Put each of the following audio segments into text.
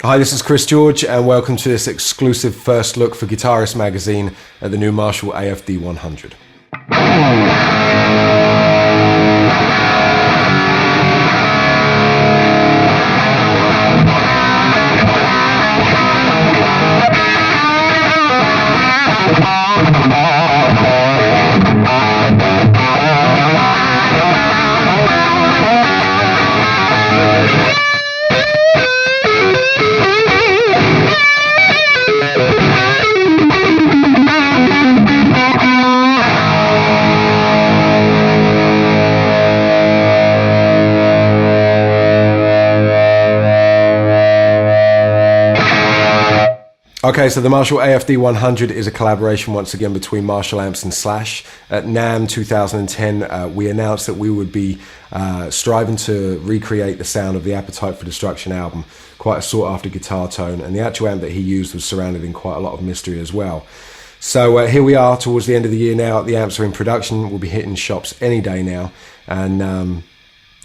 Hi, this is Chris George, and welcome to this exclusive first look for Guitarist magazine at the new Marshall AFD100. Okay, so the Marshall AFD100 is a collaboration once again between Marshall Amps and Slash. At NAMM 2010, we announced that we would be striving to recreate the sound of the Appetite for Destruction album, quite a sought-after guitar tone, and the actual amp that he used was surrounded in quite a lot of mystery as well. So here we are towards the end of the year now. The amps are in production. We'll be hitting shops any day now, and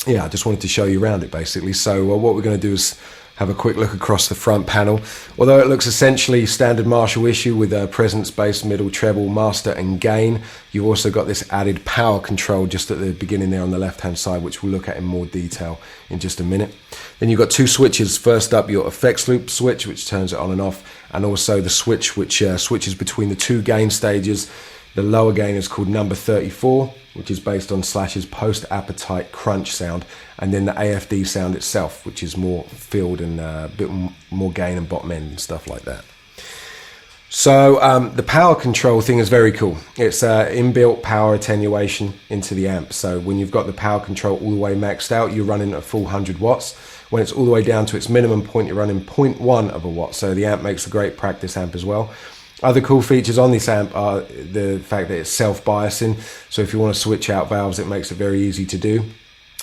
yeah, I just wanted to show you around it basically. So what we're going to do is have a quick look across the front panel. Although it looks essentially standard Marshall issue with a presence, bass, middle, treble, master and gain, you've also got this added power control just at the beginning there on the left hand side, which we'll look at in more detail in just a minute. Then you've got two switches. First up, your effects loop switch, which turns it on and off, and also the switch which switches between the two gain stages. The lower gain is called number 34, which is based on Slash's post-Appetite crunch sound, and then the AFD sound itself, which is more filled and a bit more gain and bottom end and stuff like that. So the power control thing is very cool. It's inbuilt power attenuation into the amp. So when you've got the power control all the way maxed out, you're running a full 100 watts. When it's all the way down to its minimum point, you're running 0.1 of a watt. So the amp makes a great practice amp as well. Other cool features on this amp are the fact that it's self-biasing, so if you want to switch out valves, it makes it very easy to do.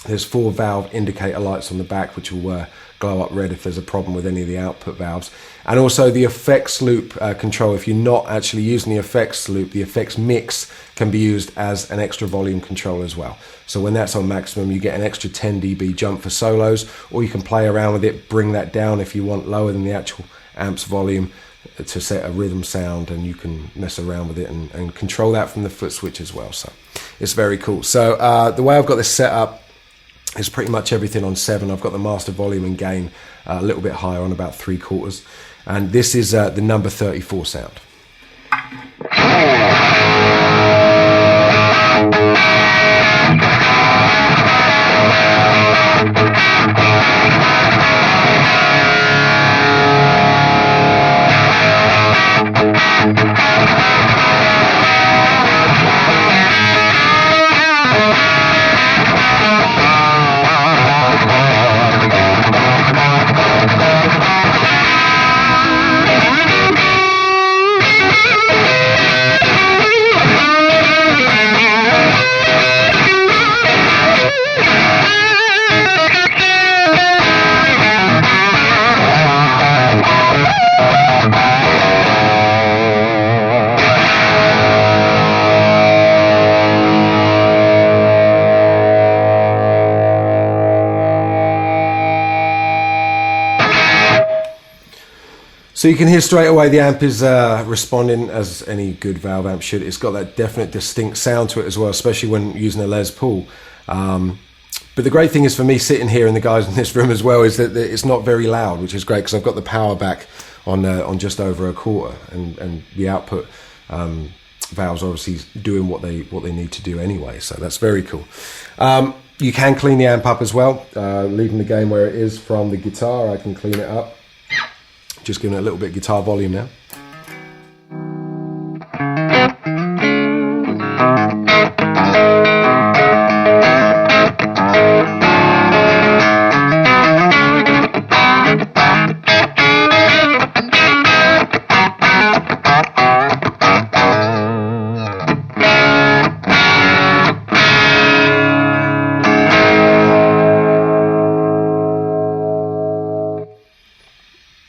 There's 4 valve indicator lights on the back which will glow up red if there's a problem with any of the output valves. And also the effects loop control. If you're not actually using the effects loop, the effects mix can be used as an extra volume control as well. So when that's on maximum, you get an extra 10 dB jump for solos, or you can play around with it, bring that down if you want lower than the actual amp's volume to set a rhythm sound, and you can mess around with it and control that from the foot switch as well. So it's very cool. So the way I've got this set up is pretty much everything on 7. I've got the master volume and gain a little bit higher on about 3/4, and this is the number 34 sound. So you can hear straight away the amp is responding as any good valve amp should. It's got that definite distinct sound to it as well, especially when using a Les Paul. But the great thing is for me sitting here and the guys in this room as well is that it's not very loud, which is great because I've got the power back on just over 1/4, and the output valves are obviously doing what they need to do anyway. So that's very cool. You can clean the amp up as well, leaving the gain where it is from the guitar. I can clean it up. Just giving it a little bit of guitar volume now.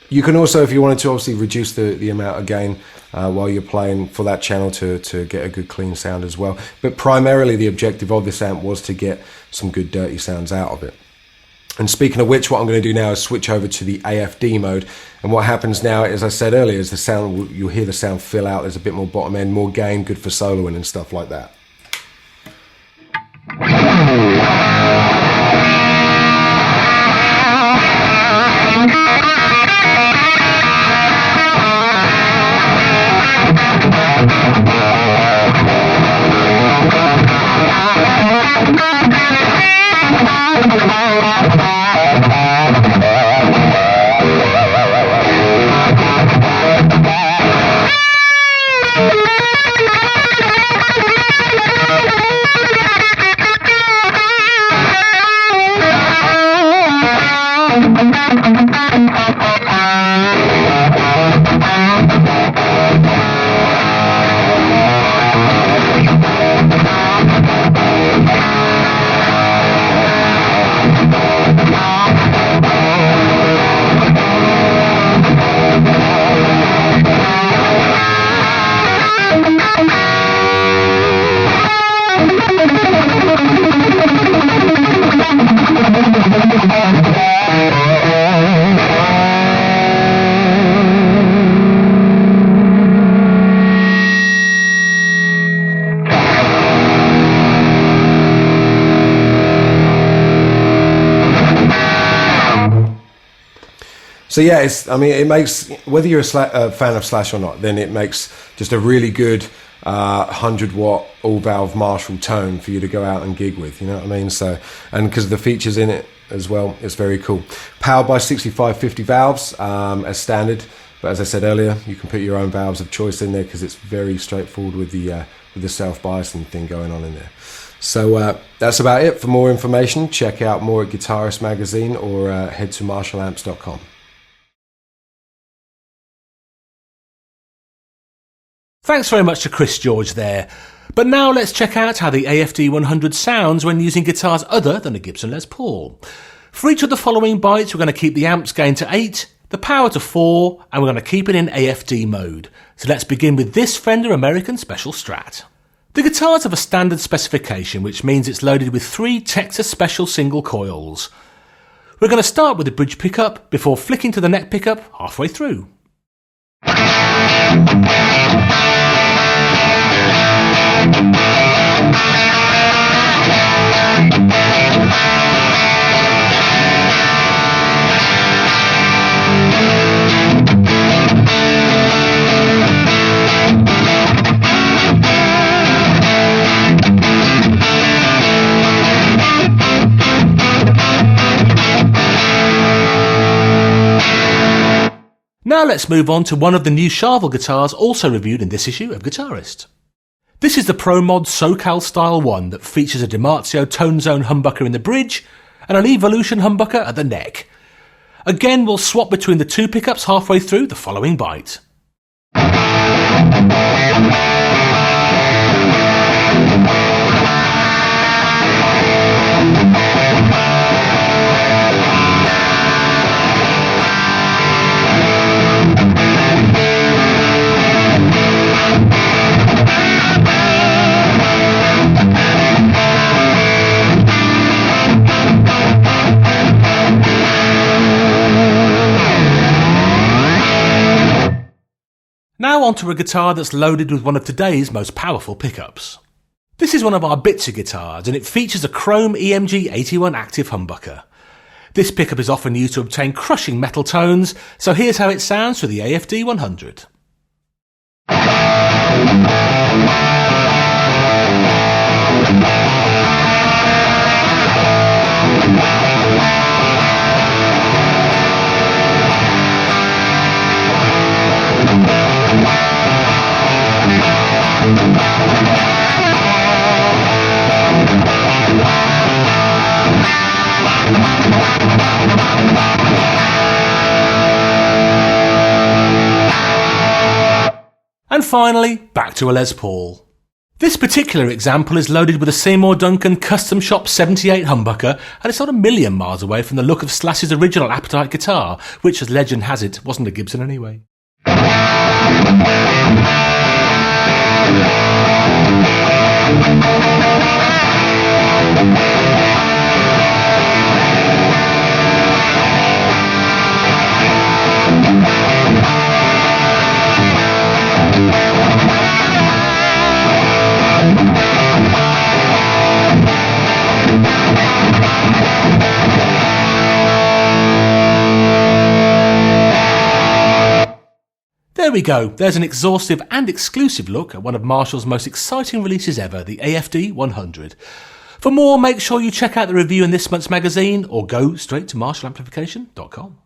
You can also, if you wanted to, obviously reduce the amount of gain while you're playing for that channel to get a good clean sound as well. But primarily the objective of this amp was to get some good dirty sounds out of it. And speaking of which, what I'm going to do now is switch over to the AFD mode. And what happens now, as I said earlier, is the sound, you'll hear the sound fill out. There's a bit more bottom end, more gain, good for soloing and stuff like that. So yeah, it makes, whether you're a fan of Slash or not, then it makes just a really good 100-watt all-valve Marshall tone for you to go out and gig with, you know what I mean? So, and because of the features in it as well, it's very cool. Powered by 6550 valves as standard, but as I said earlier, you can put your own valves of choice in there because it's very straightforward with the self-biasing thing going on in there. So that's about it. For more information, check out more at Guitarist Magazine or head to marshallamps.com. Thanks very much to Chris George there. But now let's check out how the AFD100 sounds when using guitars other than a Gibson Les Paul. For each of the following bytes, we're going to keep the amps gain to 8, the power to 4, and we're going to keep it in AFD mode. So let's begin with this Fender American Special Strat. The guitars have a standard specification, which means it's loaded with 3 Texas Special single coils. We're going to start with the bridge pickup before flicking to the neck pickup halfway through. Now let's move on to one of the new Charvel guitars also reviewed in this issue of Guitarist. This is the Pro Mod SoCal Style 1 that features a DiMarzio Tone Zone humbucker in the bridge and an Evolution humbucker at the neck. Again, we'll swap between the 2 pickups halfway through the following byte. Now onto a guitar that's loaded with one of today's most powerful pickups. This is one of our Bitzer guitars and it features a chrome EMG 81 active humbucker. This pickup is often used to obtain crushing metal tones, so here's how it sounds through the AFD100. And finally, back to a Les Paul. This particular example is loaded with a Seymour Duncan Custom Shop 78 humbucker, and it's not a million miles away from the look of Slash's original Appetite guitar, which, as legend has it, wasn't a Gibson anyway. there we go, there's an exhaustive and exclusive look at one of Marshall's most exciting releases ever, the AFD100. For more, make sure you check out the review in this month's magazine or go straight to marshallamplification.com.